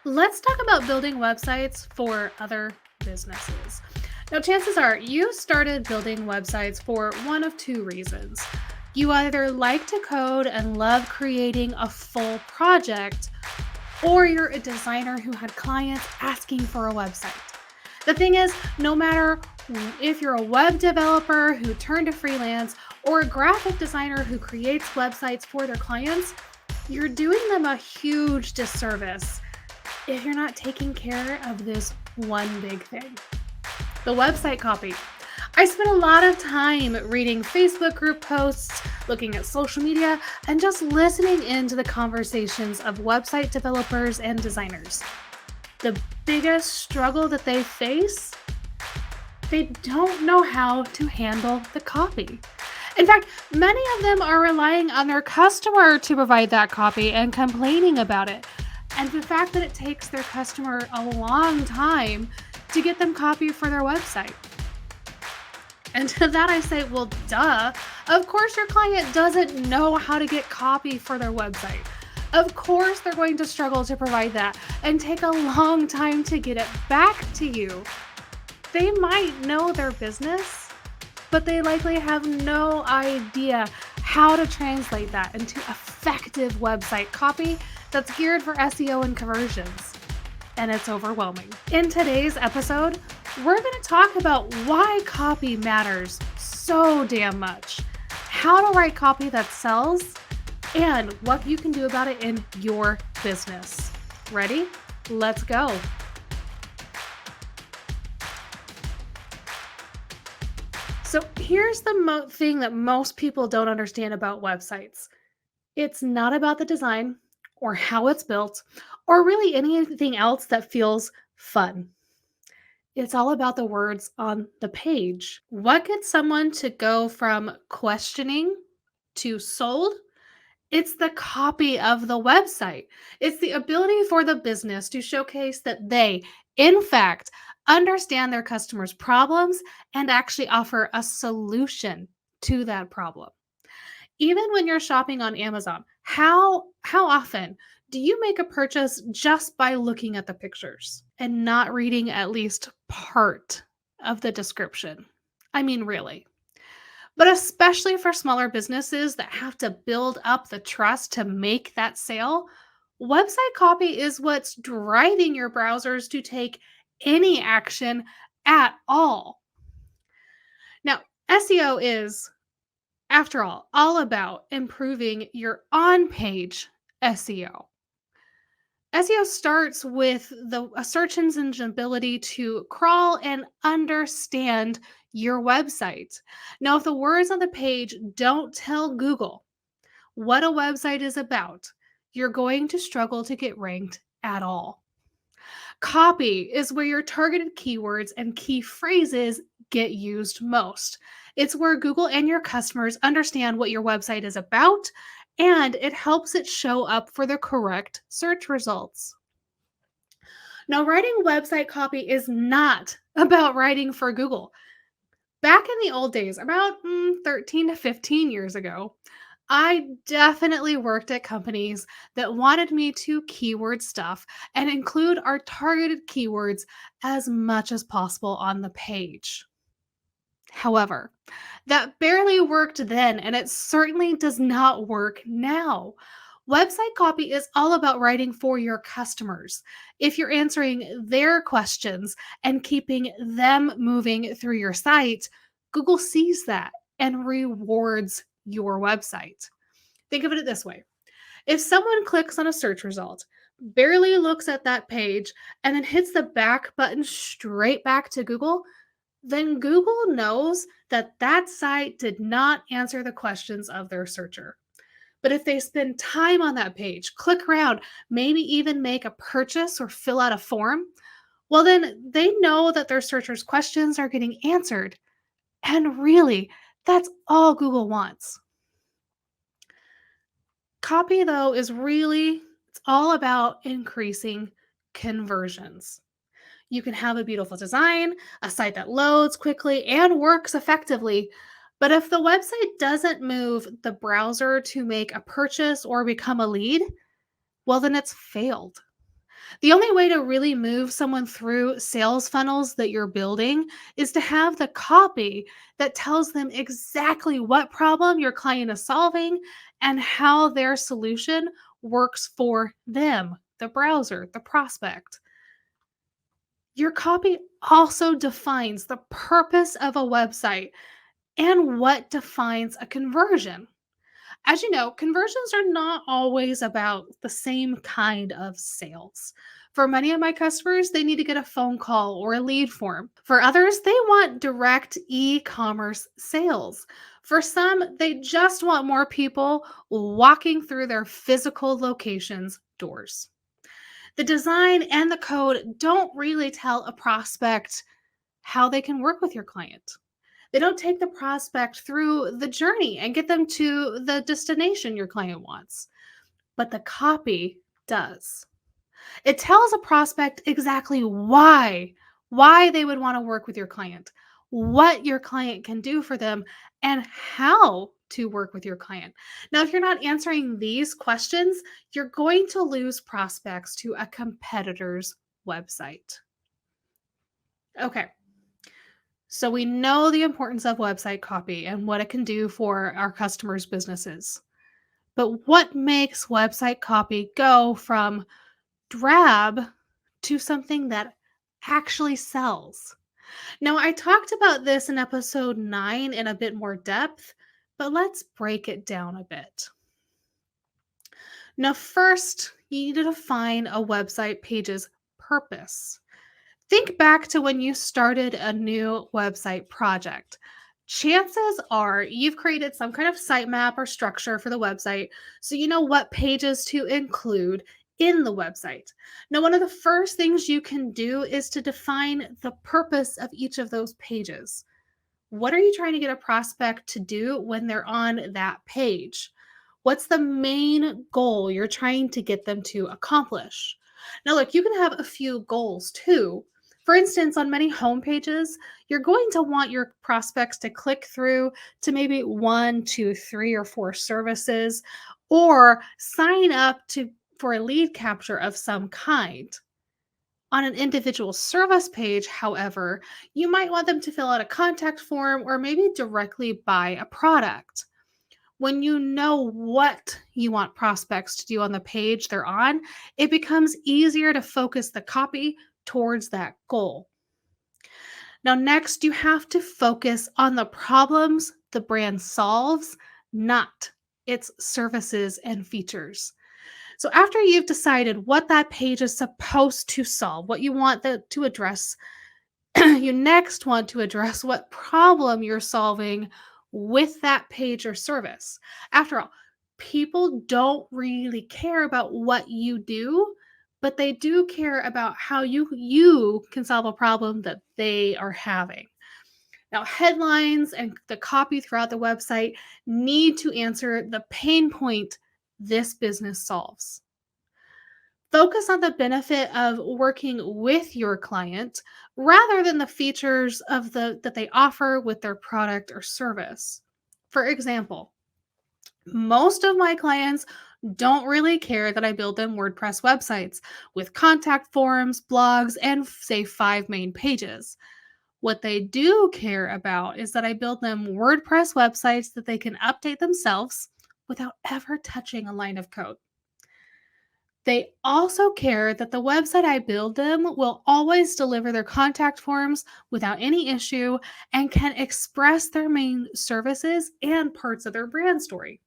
Let's talk about building websites for other businesses. Now, chances are you started building websites for one of two reasons. You either like to code and love creating a full project, or you're a designer who had clients asking for a website. The thing is, no matter if you're a web developer who turned to freelance or a graphic designer who creates websites for their clients, you're doing them a huge disservice if you're not taking care of this one big thing, the website copy. I spent a lot of time reading Facebook group posts, looking at social media, and just listening into the conversations of website developers and designers. The biggest struggle that they face, they don't know how to handle the copy. In fact, many of them are relying on their customer to provide that copy and complaining about it. And the fact that it takes their customer a long time to get them copy for their website. And to that I say, well, duh. Of course your client doesn't know how to get copy for their website. Of course they're going to struggle to provide that and take a long time to get it back to you. They might know their business, but they likely have no idea how to translate that into effective website copy that's geared for SEO and conversions. And it's overwhelming. In today's episode, we're going to talk about why copy matters so damn much, how to write copy that sells, and what you can do about it in your business. Ready? Let's go. So here's the thing that most people don't understand about websites. It's not about the design or how it's built or really anything else that feels fun. It's all about the words on the page. What gets someone to go from questioning to sold? It's the copy of the website. It's the ability for the business to showcase that they, in fact, understand their customers' problems and actually offer a solution to that problem. Even when you're shopping on Amazon, how often do you make a purchase just by looking at the pictures and not reading at least part of the description? I mean, really. But especially for smaller businesses that have to build up the trust to make that sale, website copy is what's driving your browsers to take any action at all. Now, SEO is, after all about improving your on-page SEO. SEO starts with the a search engine's ability to crawl and understand your website. Now, if the words on the page don't tell Google what a website is about, you're going to struggle to get ranked at all. Copy is where your targeted keywords and key phrases get used most. It's where Google and your customers understand what your website is about, and it helps it show up for the correct search results. Now, writing website copy is not about writing for Google. Back in the old days, about 13 to 15 years ago, I definitely worked at companies that wanted me to keyword stuff and include our targeted keywords as much as possible on the page. However, that barely worked then, and it certainly does not work now. Website copy is all about writing for your customers. If you're answering their questions and keeping them moving through your site, Google sees that and rewards your website. Think of it this way. If someone clicks on a search result, barely looks at that page, and then hits the back button straight back to Google, then Google knows that that site did not answer the questions of their searcher. But if they spend time on that page, click around, maybe even make a purchase or fill out a form, well, then they know that their searcher's questions are getting answered. And really, that's all Google wants. Copy, though, it's all about increasing conversions. You can have a beautiful design, a site that loads quickly and works effectively, but if the website doesn't move the browser to make a purchase or become a lead, well, then it's failed. The only way to really move someone through sales funnels that you're building is to have the copy that tells them exactly what problem your client is solving and how their solution works for them, the browser, the prospect. Your copy also defines the purpose of a website and what defines a conversion. As you know, conversions are not always about the same kind of sales. For many of my customers, they need to get a phone call or a lead form. For others, they want direct e commerce sales. For some, they just want more people walking through their physical locations' doors. The design and the code don't really tell a prospect how they can work with your client. They don't take the prospect through the journey and get them to the destination your client wants, but the copy does. It tells a prospect exactly why they would want to work with your client, what your client can do for them, and how to work with your client. Now, if you're not answering these questions, you're going to lose prospects to a competitor's website. Okay, so we know the importance of website copy and what it can do for our customers' businesses. But what makes website copy go from drab to something that actually sells? Now, I talked about this in episode 9 in a bit more depth, but let's break it down a bit. Now, first, you need to define a website page's purpose. Think back to when you started a new website project. Chances are you've created some kind of sitemap or structure for the website so you know what pages to include in the website. Now, one of the first things you can do is to define the purpose of each of those pages. What are you trying to get a prospect to do when they're on that page? What's the main goal you're trying to get them to accomplish? Now, look, you can have a few goals too. For instance, on many home pages, you're going to want your prospects to click through to maybe one, two, three, or four services, or sign up to for a lead capture of some kind. On an individual service page, however, you might want them to fill out a contact form or maybe directly buy a product. When you know what you want prospects to do on the page they're on, it becomes easier to focus the copy towards that goal. Now, next, you have to focus on the problems the brand solves, not its services and features. So, after you've decided what that page is supposed to solve, what you want to address, you next want to address what problem you're solving with that page or service. After all, people don't really care about what you do, but they do care about how you can solve a problem that they are having. Now, headlines and the copy throughout the website need to answer the pain point this business solves. Focus on the benefit of working with your client rather than the features of the that they offer with their product or service. For example, most of my clients don't really care that I build them WordPress websites with contact forms, blogs, and say 5 main pages. What they do care about is that I build them WordPress websites that they can update themselves without ever touching a line of code. They also care that the website I build them will always deliver their contact forms without any issue and can express their main services and parts of their brand story.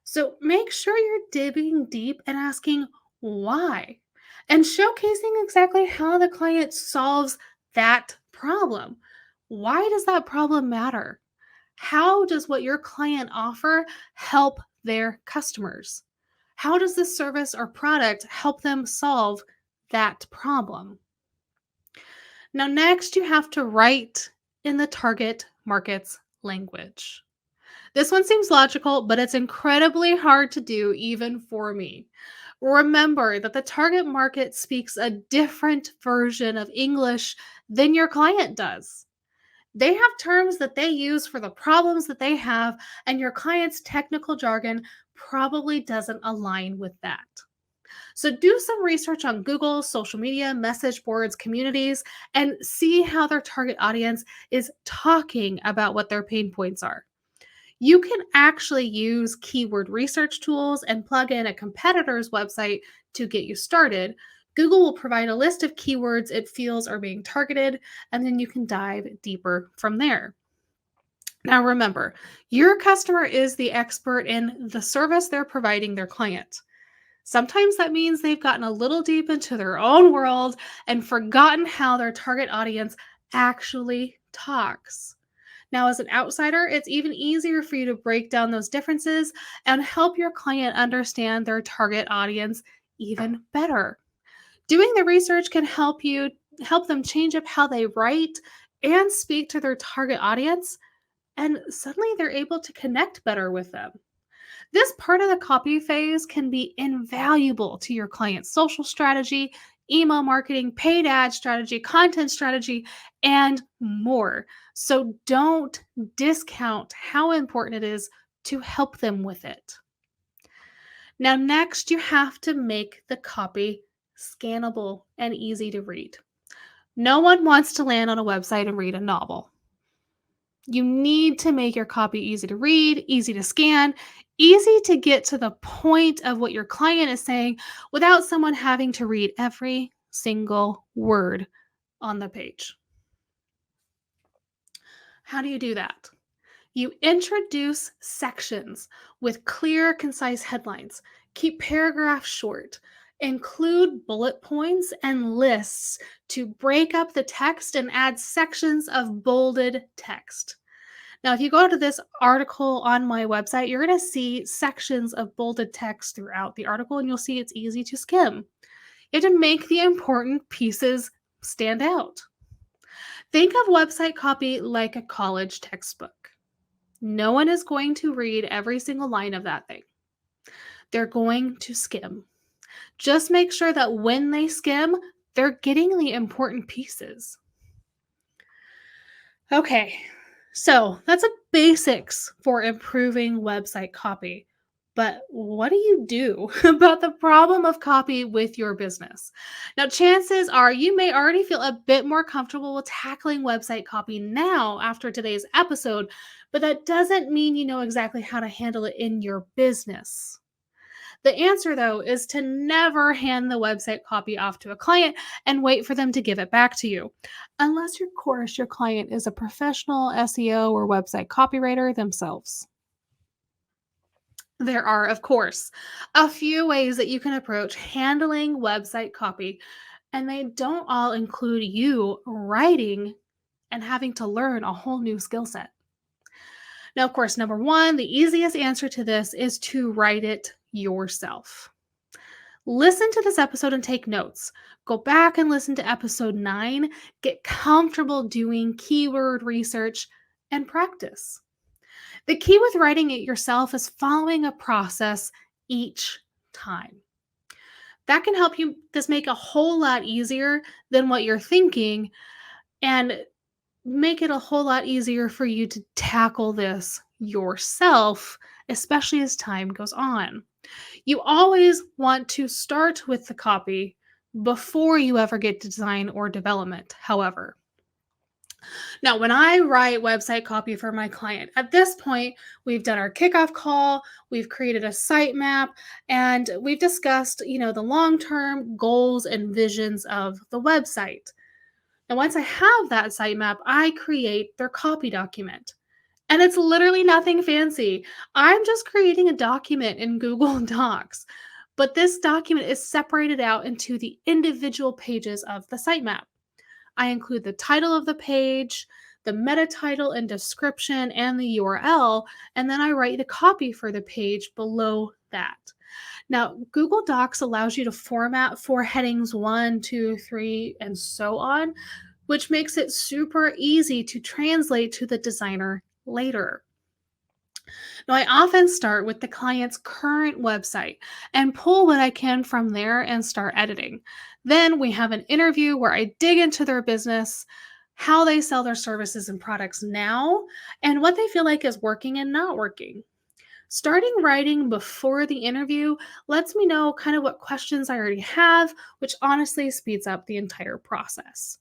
So make sure you're digging deep and asking why and showcasing exactly how the client solves that problem. Why does that problem matter? How does what your client offer help their customers? How does this service or product help them solve that problem? Now, next, you have to write in the target market's language. This one seems logical, but it's incredibly hard to do even for me. Remember that the target market speaks a different version of English than your client does. They have terms that they use for the problems that they have, and your client's technical jargon probably doesn't align with that. So do some research on Google, social media, message boards, communities, and see how their target audience is talking about what their pain points are. You can actually use keyword research tools and plug in a competitor's website to get you started. Google will provide a list of keywords it feels are being targeted, and then you can dive deeper from there. Now, remember, your customer is the expert in the service they're providing their client. Sometimes that means they've gotten a little deep into their own world and forgotten how their target audience actually talks. Now, as an outsider, it's even easier for you to break down those differences and help your client understand their target audience even better. Doing the research can help them change up how they write and speak to their target audience, and suddenly they're able to connect better with them. This part of the copy phase can be invaluable to your client's social strategy, email marketing, paid ad strategy, content strategy, and more. So don't discount how important it is to help them with it. Now, next, you have to make the copy scannable and easy to read. No one wants to land on a website and read a novel. You need to make your copy easy to read, easy to scan, easy to get to the point of what your client is saying without someone having to read every single word on the page. How do you do that? You introduce sections with clear, concise headlines. Keep paragraphs short. Include bullet points and lists to break up the text and add sections of bolded text. Now, if you go to this article on my website, you're going to see sections of bolded text throughout the article, and you'll see it's easy to skim. You have to make the important pieces stand out. Think of website copy like a college textbook. No one is going to read every single line of that thing. They're going to skim. Just make sure that when they skim, they're getting the important pieces. Okay, so that's the basics for improving website copy. But what do you do about the problem of copy with your business? Now, chances are you may already feel a bit more comfortable with tackling website copy now after today's episode, but that doesn't mean you know exactly how to handle it in your business. The answer, though, is to never hand the website copy off to a client and wait for them to give it back to you. Unless, of course, your client is a professional SEO or website copywriter themselves. There are, of course, a few ways that you can approach handling website copy, and they don't all include you writing and having to learn a whole new skill set. Now, of course, number one, the easiest answer to this is to write it yourself. Listen to this episode and take notes. Go back and listen to episode 9. Get comfortable doing keyword research and practice. The key with writing it yourself is following a process each time. That can help you this make a whole lot easier than what you're thinking and make it a whole lot easier for you to tackle this yourself, especially as time goes on. You always want to start with the copy before you ever get to design or development, however. Now, when I write website copy for my client, at this point, we've done our kickoff call, we've created a sitemap, and we've discussed, the long-term goals and visions of the website. And once I have that sitemap, I create their copy document. And it's literally nothing fancy. I'm just creating a document in Google Docs. But this document is separated out into the individual pages of the sitemap. I include the title of the page, the meta title and description, and the URL, and then I write the copy for the page below that. Now, Google Docs allows you to format for headings 1, 2, 3, and so on, which makes it super easy to translate to the designer later. Now, I often start with the client's current website and pull what I can from there and start editing. Then we have an interview where I dig into their business, how they sell their services and products now, and what they feel like is working and not working. Starting writing before the interview lets me know kind of what questions I already have, which honestly speeds up the entire process.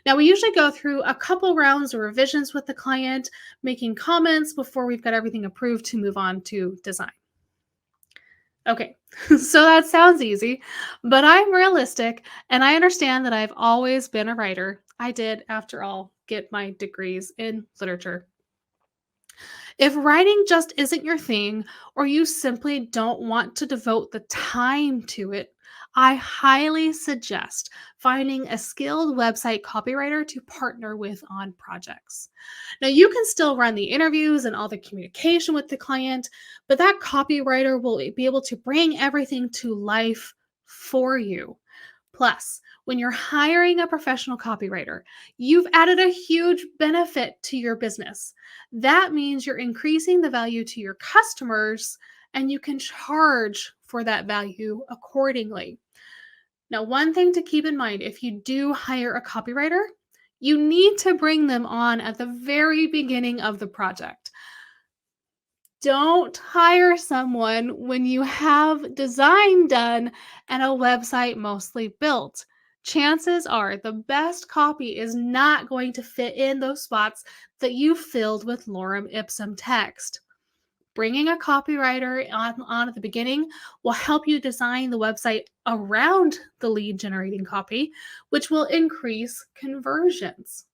Now, we usually go through a couple rounds of revisions with the client, making comments before we've got everything approved to move on to design. Okay, so that sounds easy, but I'm realistic and I understand that I've always been a writer. I did, after all, get my degrees in literature. If writing just isn't your thing, or you simply don't want to devote the time to it, I highly suggest finding a skilled website copywriter to partner with on projects. Now, you can still run the interviews and all the communication with the client, but that copywriter will be able to bring everything to life for you. Plus, when you're hiring a professional copywriter, you've added a huge benefit to your business. That means you're increasing the value to your customers and you can charge for that value accordingly. Now, one thing to keep in mind if you do hire a copywriter, you need to bring them on at the very beginning of the project. Don't hire someone when you have design done and a website mostly built. Chances are the best copy is not going to fit in those spots that you filled with lorem ipsum text. Bringing a copywriter on at the beginning will help you design the website around the lead generating copy, which will increase conversions.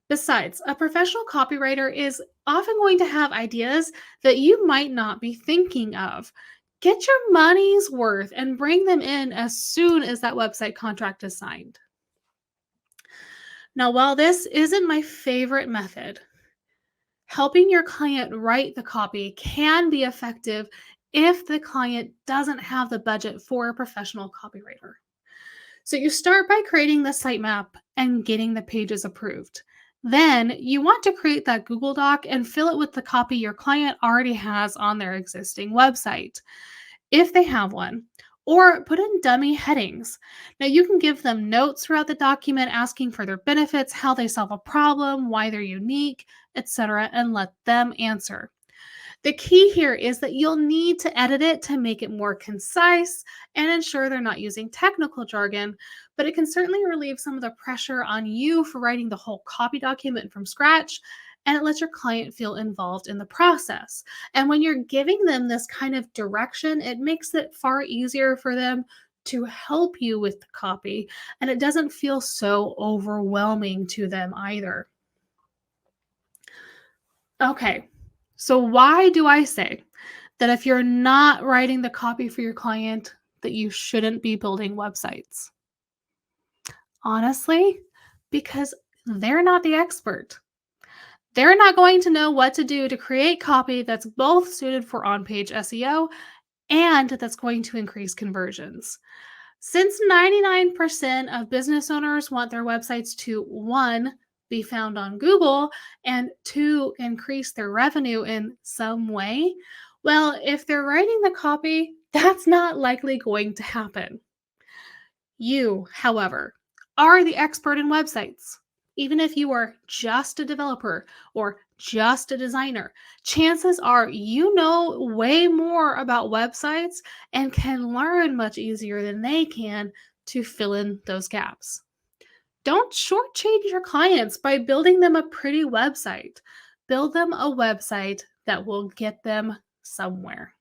Besides, a professional copywriter is often going to have ideas that you might not be thinking of. Get your money's worth and bring them in as soon as that website contract is signed. Now, while this isn't my favorite method, helping your client write the copy can be effective if the client doesn't have the budget for a professional copywriter. So you start by creating the sitemap and getting the pages approved. Then you want to create that Google Doc and fill it with the copy your client already has on their existing website, if they have one, or put in dummy headings. Now you can give them notes throughout the document asking for their benefits, how they solve a problem, why they're unique, etc., and let them answer. The key here is that you'll need to edit it to make it more concise and ensure they're not using technical jargon, but it can certainly relieve some of the pressure on you for writing the whole copy document from scratch, and it lets your client feel involved in the process. And when you're giving them this kind of direction, it makes it far easier for them to help you with the copy, and it doesn't feel so overwhelming to them either. Okay, so why do I say that if you're not writing the copy for your client, that you shouldn't be building websites? Honestly, because they're not the expert. They're not going to know what to do to create copy that's both suited for on page SEO and that's going to increase conversions. Since 99% of business owners want their websites to one, be found on Google, and two, increase their revenue in some way, well, if they're writing the copy, that's not likely going to happen. You, however, are the expert in websites. Even if you are just a developer or just a designer, chances are you know way more about websites and can learn much easier than they can to fill in those gaps. Don't shortchange your clients by building them a pretty website. Build them a website that will get them somewhere.